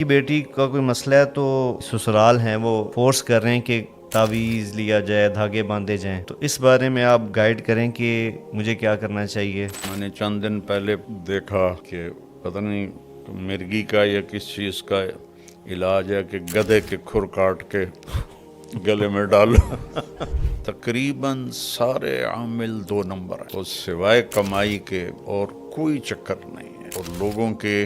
کی بیٹی کا کوئی مسئلہ ہے تو سسرال ہیں وہ فورس کر رہے ہیں کہ تعویذ لیا جائے، دھاگے باندھے جائیں، تو اس بارے میں آپ گائیڈ کریں کہ مجھے کیا کرنا چاہیے۔ میں نے چند دن پہلے دیکھا کہ پتہ نہیں مرغی کا یا کس چیز کا علاج ہے کہ گدھے کے کھر کاٹ کے گلے میں ڈالو۔ تقریباً سارے عامل 2 نمبر ہیں، اور سوائے کمائی کے اور کوئی چکر نہیں ہے، اور لوگوں کے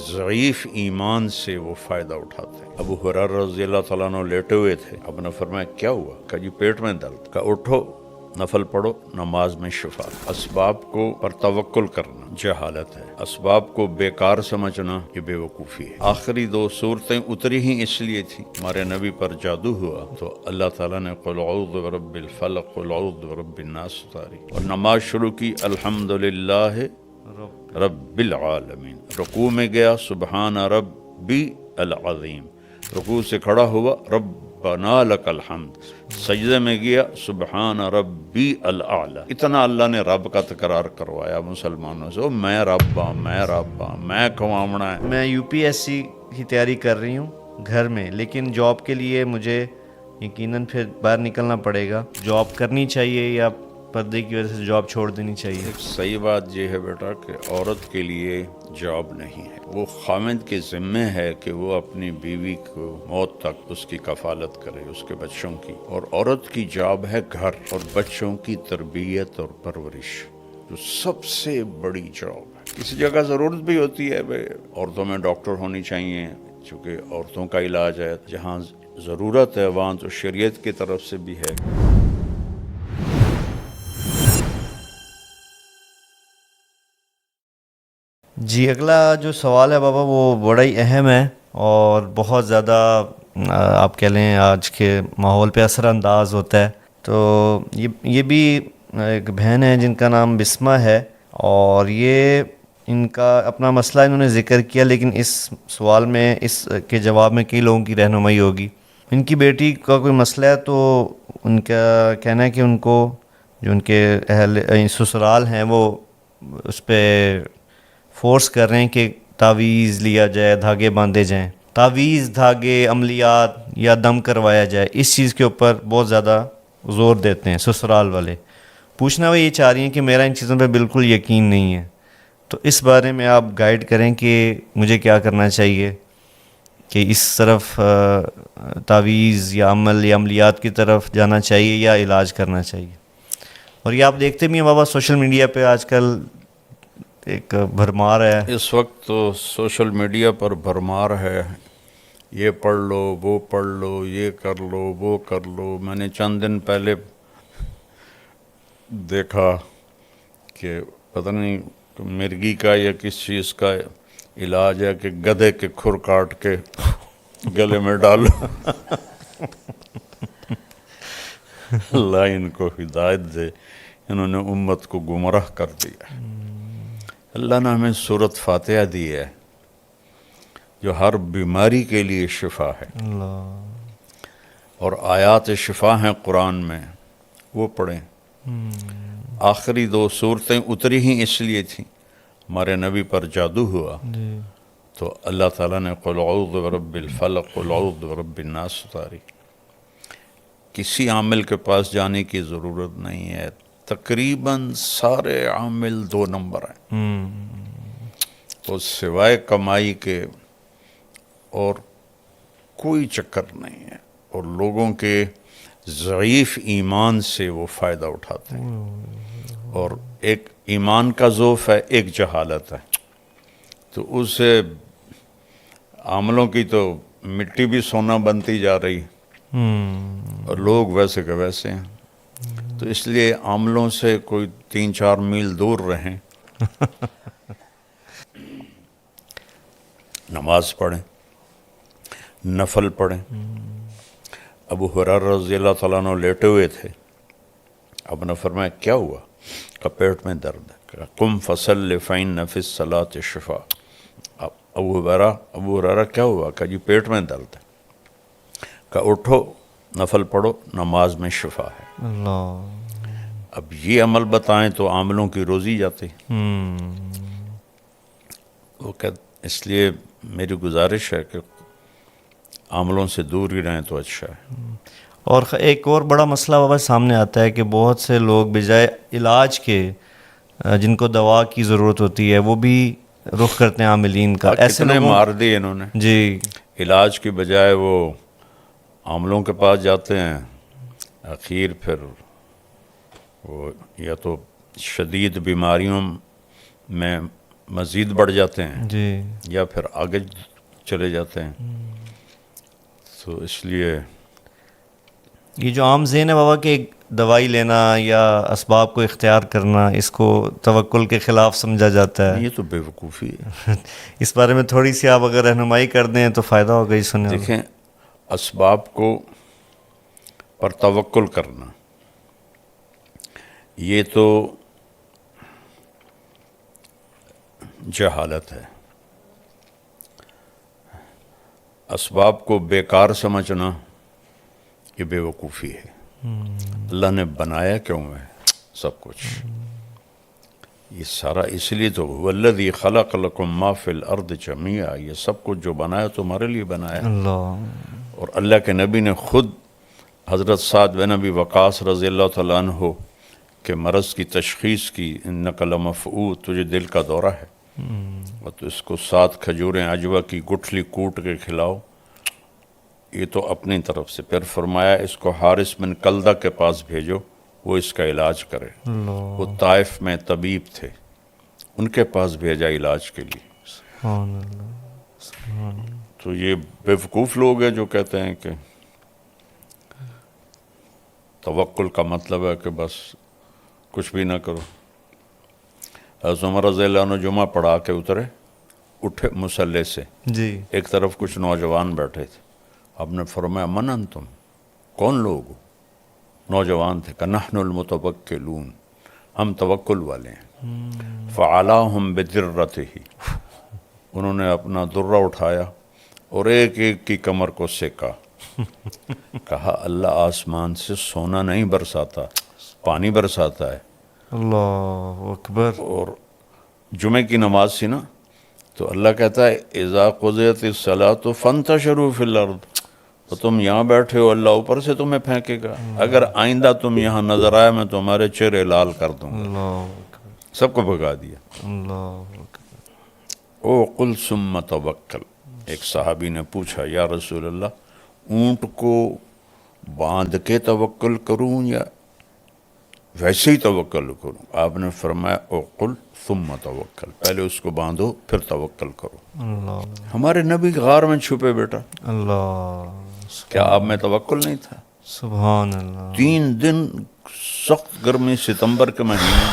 ضعیف ایمان سے وہ فائدہ اٹھاتے ہیں۔ ابو ہریرہ رضی اللہ تعالیٰ عنہ لیٹے ہوئے تھے، آپ نے فرمایا کیا ہوا؟ کہا جی پیٹ میں درد۔ کہا اٹھو نفل پڑھو، نماز میں شفا۔ اسباب کو پر توکل کرنا جہالت ہے، اسباب کو بیکار سمجھنا یہ بے وقوفی ہے۔ آخری 2 صورتیں اتری ہی اس لیے تھی، ہمارے نبی پر جادو ہوا تو اللہ تعالیٰ نے قل اعوذ برب الفلق قل اعوذ برب الناس اتاری، اور نماز شروع کی الحمدللہ رب العالمین۔ رکوع میں گیا سبحان ربی العظیم، رکوع سے کھڑا ہوا ربنا لک الحمد، سجدے میں گیا سبحان ربی الاعلی۔ اتنا اللہ نے رب کا تکرار کروایا مسلمانوں سے، میں رب ہوں، میں رب ہوں، میں کھوامنا ہے۔ میں UPSC کی تیاری کر رہی ہوں گھر میں، لیکن جاب کے لیے مجھے یقیناً پھر باہر نکلنا پڑے گا۔ جاب کرنی چاہیے یا پردے کی وجہ سے جاب چھوڑ دینی چاہیے؟ صحیح بات یہ ہے بیٹا کہ عورت کے لیے جاب نہیں ہے، وہ خاوند کے ذمے ہے کہ وہ اپنی بیوی کو موت تک اس کی کفالت کرے، اس کے بچوں کی، اور عورت کی جاب ہے گھر اور بچوں کی تربیت اور پرورش، جو سب سے بڑی جاب ہے۔ کسی جگہ ضرورت بھی ہوتی ہے عورتوں میں ڈاکٹر ہونی چاہیے، چونکہ عورتوں کا علاج ہے، جہاں ضرورت ہے وہاں تو شریعت کی طرف سے بھی ہے۔ جی اگلا جو سوال ہے بابا وہ بڑا ہی اہم ہے اور بہت زیادہ آپ کہہ لیں آج کے ماحول پہ اثر انداز ہوتا ہے۔ تو یہ بھی ایک بہن ہے جن کا نام بسمہ ہے، اور یہ ان کا اپنا مسئلہ انہوں نے ذکر کیا، لیکن اس سوال میں اس کے جواب میں کئی لوگوں کی رہنمائی ہوگی۔ ان کی بیٹی کا کوئی مسئلہ ہے تو ان کا کہنا ہے کہ ان کو جو ان کے اہل سسرال ہیں وہ اس پہ فورس کر رہے ہیں کہ تعویذ لیا جائے، دھاگے باندھے جائیں، تعویذ، دھاگے، عملیات یا دم کروایا جائے، اس چیز کے اوپر بہت زیادہ زور دیتے ہیں سسرال والے۔ پوچھنا وہ یہ چاہ رہی ہیں کہ میرا ان چیزوں پہ بالکل یقین نہیں ہے، تو اس بارے میں آپ گائیڈ کریں کہ مجھے کیا کرنا چاہیے کہ اس طرف تعویذ یا عمل یا عملیات کی طرف جانا چاہیے یا علاج کرنا چاہیے۔ اور یہ آپ دیکھتے بھی ہیں بابا سوشل میڈیا پہ آج کل ایک بھرمار ہے۔ اس وقت تو سوشل میڈیا پر بھرمار ہے، یہ پڑھ لو وہ پڑھ لو، یہ کر لو وہ کر لو۔ میں نے چند دن پہلے دیکھا کہ پتہ نہیں مرغی کا یا کس چیز کا علاج ہے کہ گدھے کے کھر کاٹ کے گلے میں ڈالو۔ اللہ ان کو ہدایت دے، انہوں نے امت کو گمراہ کر دیا۔ اللہ نے ہمیں سورۃ فاتحہ دی ہے جو ہر بیماری کے لیے شفا ہے، اور آیات شفا ہیں قرآن میں، وہ پڑھیں۔ آخری 2 صورتیں اتری ہی اس لیے تھیں، ہمارے نبی پر جادو ہوا تو اللہ تعالیٰ نے قل اعوذ برب الفلق قل اعوذ برب الناس اتاری۔ کسی عامل کے پاس جانے کی ضرورت نہیں ہے، تقریباً سارے عامل 2 نمبر ہیں، اور سوائے کمائی کے اور کوئی چکر نہیں ہے، اور لوگوں کے ضعیف ایمان سے وہ فائدہ اٹھاتے ہیں، اور ایک ایمان کا ضعف ہے، ایک جہالت ہے، تو اس سے عاملوں کی تو مٹی بھی سونا بنتی جا رہی، اور لوگ ویسے کہ ویسے ہیں۔ تو اس لیے عاملوں سے کوئی 3-4 میل دور رہیں، نماز پڑھیں، نفل پڑھیں۔ ابو ہریرہ رضی اللہ تعالیٰ عنہ لیٹے ہوئے تھے، آپ نے فرمایا کیا ہوا؟ کہ پیٹ میں درد ہے۔ قم فصل فإن فی الصلاۃ شفاء۔ ابو ہریرہ کیا ہوا؟ کہ جی پیٹ میں درد ہے۔ کہ اٹھو نفل پڑھو، نماز میں شفا ہے۔ اللہ، اب یہ عمل بتائیں تو عاملوں کی روزی جاتی۔ وہ کہ اس لیے میری گزارش ہے کہ عملوں سے دور ہی رہیں تو اچھا ہے. اور ایک اور بڑا مسئلہ بابا سامنے آتا ہے کہ بہت سے لوگ بجائے علاج کے جن کو دوا کی ضرورت ہوتی ہے وہ بھی رخ کرتے ہیں عاملین کا. ایسے کتنے لوگوں مار دیے انہوں نے. جی علاج کی بجائے وہ عاملوں کے پاس جاتے ہیں, اخیر پھر وہ یا تو شدید بیماریوں میں مزید بڑھ جاتے ہیں جی یا پھر آگے چلے جاتے ہیں. تو اس لیے یہ جو عام ذہن ہے بابا کہ دوائی لینا یا اسباب کو اختیار کرنا اس کو توکل کے خلاف سمجھا جاتا ہے, یہ تو بے وقوفی ہے. اس بارے میں تھوڑی سی آپ اگر رہنمائی کر دیں تو فائدہ ہوگا یہ سننے میں. دیکھیں, اسباب کو پر توکل کرنا یہ تو جہالت ہے. اسباب کو بیکار سمجھنا یہ بے وقوفی ہے. اللہ نے بنایا کیوں ہے سب کچھ؟ یہ سارا اس لیے تو والذی خلق لکم ما فی الارض جمیعا, یہ سب کچھ جو بنایا تمہارے لیے بنایا. اللہ اور اللہ کے نبی نے خود حضرت سعد بن ابی وقاص رضی اللہ تعالیٰ عنہ کے مرض کی تشخیص کی, انک لمفعود, تجھے دل کا دورہ ہے, اور تو اس کو 7 کھجوریں عجوہ کی گٹھلی کوٹ کے کھلاؤ. یہ تو اپنی طرف سے. پھر فرمایا اس کو حارث بن کلدہ کے پاس بھیجو, وہ اس کا علاج کرے. وہ طائف میں طبیب تھے, ان کے پاس بھیجا علاج کے لیے. سبحان اللہ سبحان اللہ. تو یہ بیوقوف لوگ ہیں جو کہتے ہیں کہ توکل کا مطلب ہے کہ بس کچھ بھی نہ کرو. حضرت عمر رضی اللہ عنہ جمعہ پڑھا کے اترے, اٹھے مصلی سے, جی ایک طرف کچھ نوجوان بیٹھے تھے. آپ نے فرمایا من انتم, کون لوگ ہو؟ نوجوان تھے. کہ نحن المتوکلون, ہم توکل والے ہیں. فعلاہم بدرتہ, انہوں نے اپنا درہ اٹھایا اور ایک ایک کی کمر کو سیکا. کہا اللہ آسمان سے سونا نہیں برساتا, پانی برساتا ہے. اللہ اکبر. اور جمعے کی نماز سی نا, تو اللہ کہتا ہے اذا قضیت الصلاۃ فانتشروا فی الارض, تو تم یہاں بیٹھے ہو, اللہ اوپر سے تمہیں پھینکے گا. اگر آئندہ تم یہاں نظر آئے میں تمہارے چہرے لال کر دوں گا. اللہ اکبر سب کو بھگا دیا. اللہ اکبر. او قل ثم توکل. ایک صحابی نے پوچھا یا رسول اللہ, اونٹ کو باندھ کے توکل کروں یا ویسے ہی توکل کروں؟ آپ نے فرمایا او قل ثم توکل, پہلے اس کو باندھو پھر توکل کرو. اللہ ہمارے نبی غار میں چھپے بیٹا, اللہ کیا آپ میں توکل نہیں تھا؟ سبحان اللہ. 3 دن سخت گرمی ستمبر کے مہینے,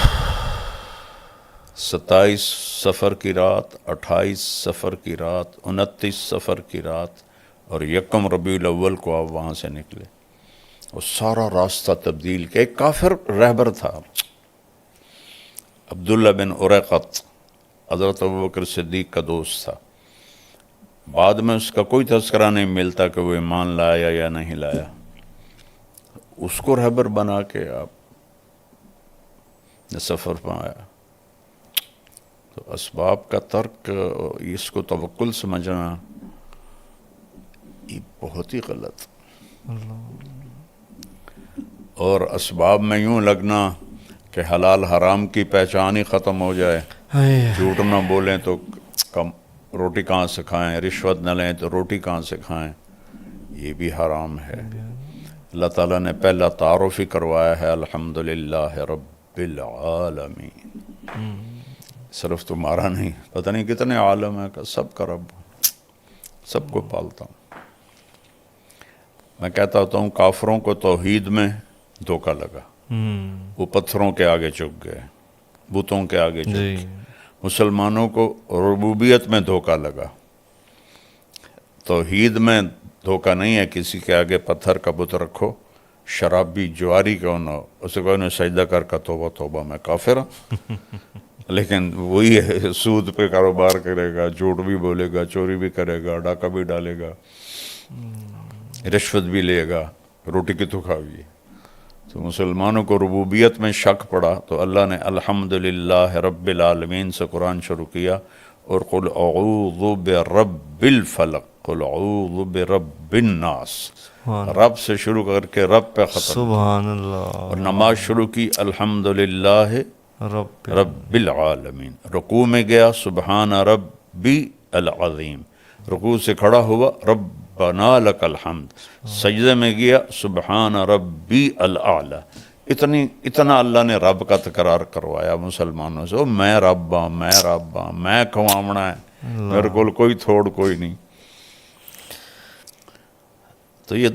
27 صفر کی رات, 28 صفر کی رات, 29 صفر کی رات, اور 1 ربیع الاول کو آپ وہاں سے نکلے. اور سارا راستہ تبدیل کیا. ایک کافر رہبر تھا, عبداللہ بن اریقط, حضرت ابوبکر صدیق کا دوست تھا. بعد میں اس کا کوئی تذکرہ نہیں ملتا کہ وہ ایمان لایا یا نہیں لایا. اس کو رہبر بنا کے آپ نے سفر پہ آیا. تو اسباب کا ترک, اس کو توکل سمجھنا, یہ بہت ہی غلط. اور اسباب میں یوں لگنا کہ حلال حرام کی پہچان ہی ختم ہو جائے. جھوٹ نہ بولیں تو روٹی کہاں سے کھائیں, رشوت نہ لیں تو روٹی کہاں سے کھائیں, یہ بھی حرام ہے. اللہ تعالیٰ نے پہلا تعارف ہی کروایا ہے الحمدللہ رب العالمین. صرف تمہارا نہیں, پتہ نہیں کتنے عالم ہے, کہ سب کا رب, سب کو پالتا ہوں. میں کہتا ہوتا ہوں کافروں کو توحید میں دھوکہ لگا, وہ پتھروں کے آگے جھک گئے, بتوں کے آگے جھک گئے. مسلمانوں کو ربوبیت میں دھوکہ لگا, توحید میں دھوکہ نہیں ہے. کسی کے آگے پتھر کا بت رکھو, شرابی جواری کیوں نہ ہو, اسے کوئی نے سجدہ کر کا توبہ توبہ میں کافر ہوں. لیکن وہی ہے, سود پہ کاروبار کرے گا, جھوٹ بھی بولے گا, چوری بھی کرے گا, ڈاکہ بھی ڈالے گا, رشوت بھی لے گا, روٹی کی تو کھاوی. تو مسلمانوں کو ربوبیت میں شک پڑا, تو اللہ نے الحمدللہ رب العالمین سے قرآن شروع کیا, اور قل اعوذ برب الفلق، قل اعوذ برب الناس، رب سے شروع کر کے رب پہ ختم، سبحان اللہ، اور نماز شروع کی الحمدللہ رب رب العالمین، رکوع میں گیا سبحان ربی العظیم، رکوع سے کھڑا ہوا ربنا لک الحمد، سجدے میں گیا سبحان ربی الاعلی، اتنا اللہ نے رب کا تکرار کروایا مسلمانوں سے، میں رب ہاں، میں رب ہاں، میں کھوامنا ہے، میرے کول کوئی تھوڑ کوئی نہیں۔ تو یہ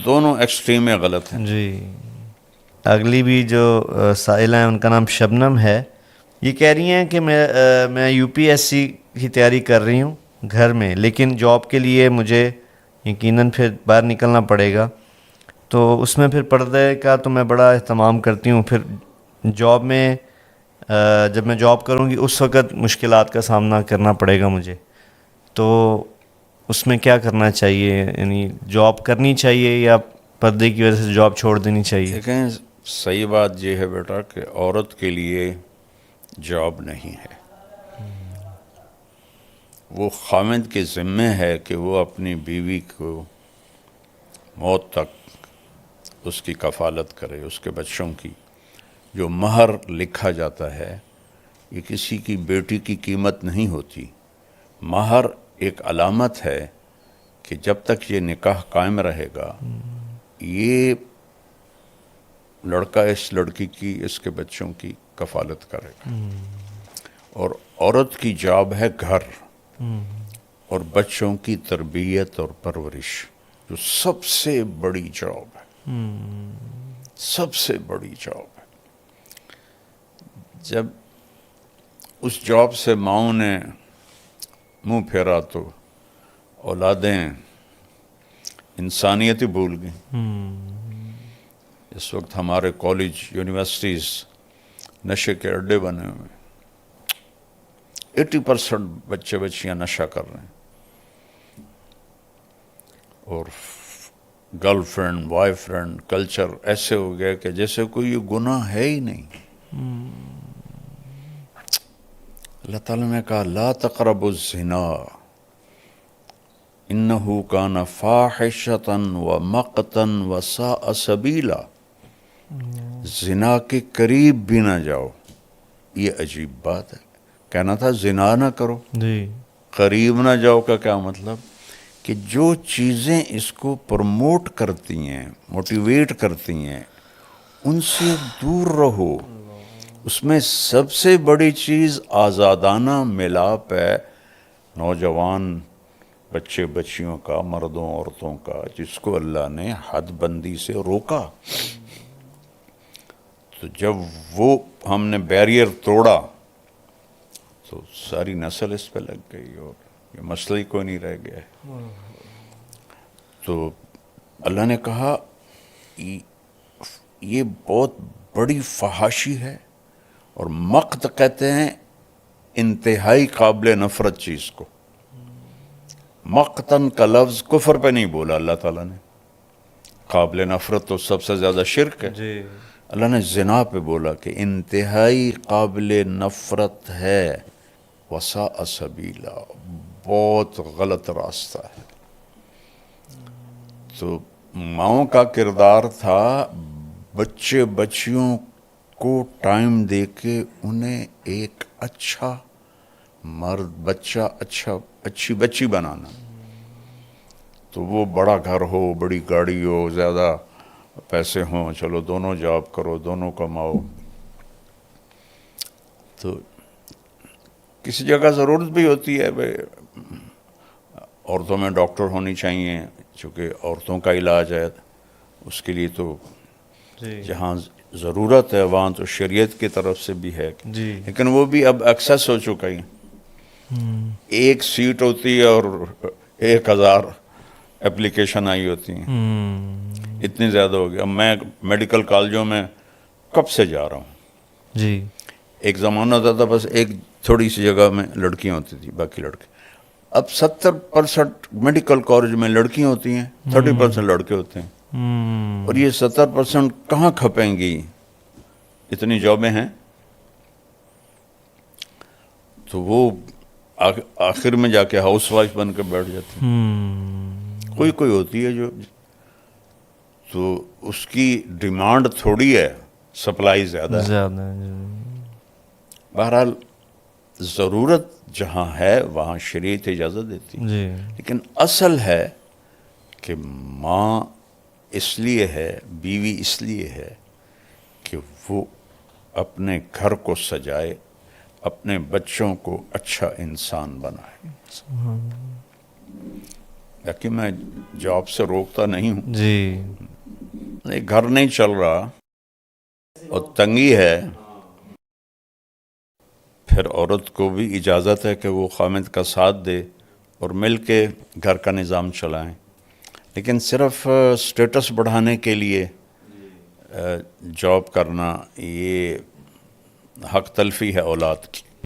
دونوں ایکسٹریم غلط ہیں۔ جی۔ اگلی بھی جو سائلہ ہیں، ان کا نام شبنم ہے، یہ کہہ رہی ہیں کہ میں یو پی ایس سی کی تیاری کر رہی ہوں گھر میں، لیکن جاب کے لیے مجھے یقیناً پھر باہر نکلنا پڑے گا، تو اس میں پھر پردے کا تو میں بڑا اہتمام کرتی ہوں، پھر جاب میں جب میں جاب کروں گی اس وقت مشکلات کا سامنا کرنا پڑے گا مجھے، تو اس میں کیا کرنا چاہیے؟ یعنی جاب کرنی چاہیے یا پردے کی وجہ سے جاب چھوڑ دینی چاہیے؟ دیکھیں صحیح بات یہ ہے بیٹا کہ عورت کے لیے جاب نہیں ہے، وہ خاوند کے ذمے ہے کہ وہ اپنی بیوی کو موت تک اس کی کفالت کرے، اس کے بچوں کی۔ جو مہر لکھا جاتا ہے یہ کسی کی بیٹی کی قیمت نہیں ہوتی، مہر ایک علامت ہے کہ جب تک یہ نکاح قائم رہے گا یہ لڑکا اس لڑکی کی، اس کے بچوں کی کفالت کرے گا۔ اور عورت کی جاب ہے گھر اور بچوں کی تربیت اور پرورش، جو سب سے بڑی جاب ہے، سب سے بڑی جاب ہے۔ جب اس جاب سے ماؤں نے منہ پھیرا تو اولادیں انسانیت ہی بھول گئیں۔ اس وقت ہمارے کالج یونیورسٹیز نشے کے اڈے بنے ہوئے ہیں، 80% بچے بچیاں نشہ کر رہے ہیں، اور girl friend boy friend culture ایسے ہو گیا کہ جیسے کوئی یہ گناہ ہے ہی نہیں۔ اللہ تعالیٰ نے کہا لا تقربوا الزنا انہ کان فاحشۃ ومقتا وساء سبیلا، زنا کے قریب بھی نہ جاؤ۔ یہ عجیب بات ہے، کہنا تھا زنا نہ کرو، جی، قریب نہ جاؤ کا کیا مطلب؟ کہ جو چیزیں اس کو پروموٹ کرتی ہیں، موٹیویٹ کرتی ہیں، ان سے دور رہو۔ اس میں سب سے بڑی چیز آزادانہ ملاپ ہے، نوجوان بچے بچیوں کا، مردوں عورتوں کا، جس کو اللہ نے حد بندی سے روکا۔ تو جب وہ ہم نے بیریئر توڑا تو ساری نسل اس پہ لگ گئی اور یہ مسئلہ ہی کوئی نہیں رہ گیا ہے۔ تو اللہ نے کہا یہ بہت بڑی فحاشی ہے، اور مقت کہتے ہیں انتہائی قابل نفرت چیز کو۔ مقتن کا لفظ کفر پہ نہیں بولا اللہ تعالیٰ نے، قابل نفرت تو سب سے زیادہ شرک ہے۔ جی، اللہ نے زنا پہ بولا کہ انتہائی قابل نفرت ہے، وساء سبیلا، بہت غلط راستہ ہے۔ تو ماؤں کا کردار تھا بچے بچیوں کو ٹائم دے کے انہیں ایک اچھا مرد بچہ، اچھی بچی بنانا۔ تو وہ بڑا گھر ہو، بڑی گاڑی ہو، زیادہ پیسے ہوں، چلو دونوں جاب کرو، دونوں کماؤ۔ تو کسی جگہ ضرورت بھی ہوتی ہے بھائی عورتوں میں ڈاکٹر ہونی چاہیے، چونکہ عورتوں کا علاج ہے، اس کے لیے تو جہاں ضرورت ہے وہاں تو شریعت کی طرف سے بھی ہے، جی، لیکن وہ بھی اب ایکسیس ہو چکا ہے۔ ایک سیٹ ہوتی ہے اور 1000 اپلیکیشن آئی ہوتی ہیں، اتنی زیادہ ہو گیا۔ میں میڈیکل کالجوں میں کب سے جا رہا ہوں، جی، ایک زمانہ ہوتا تھا بس ایک تھوڑی سی جگہ میں لڑکیاں ہوتی تھی، باقی لڑکے۔ اب 70% میڈیکل کالج میں لڑکیاں ہوتی ہیں، 30% لڑکے ہوتے ہیں، اور یہ 70% کہاں کھپیں گی؟ اتنی جابیں ہیں۔ تو وہ آخر میں جا کے ہاؤس وائف بن کے بیٹھ جاتی ہیں. کوئی ہوتی ہے جو تو اس کی ڈیمانڈ تھوڑی ہے، سپلائی زیادہ ہے. زیادہ بہرحال ضرورت جہاں ہے وہاں شریعت اجازت دیتی ہے. جی لیکن اصل ہے کہ ماں اس لیے ہے، بیوی اس لیے ہے کہ وہ اپنے گھر کو سجائے، اپنے بچوں کو اچھا انسان بنائے. کہ میں جاب سے روکتا نہیں ہوں، جی گھر نہیں چل رہا اور تنگی ہے، پھر عورت کو بھی اجازت ہے کہ وہ خامد کا ساتھ دے اور مل کے گھر کا نظام چلائیں. لیکن صرف سٹیٹس بڑھانے کے لیے جاب کرنا یہ حق تلفی ہے اولاد کی.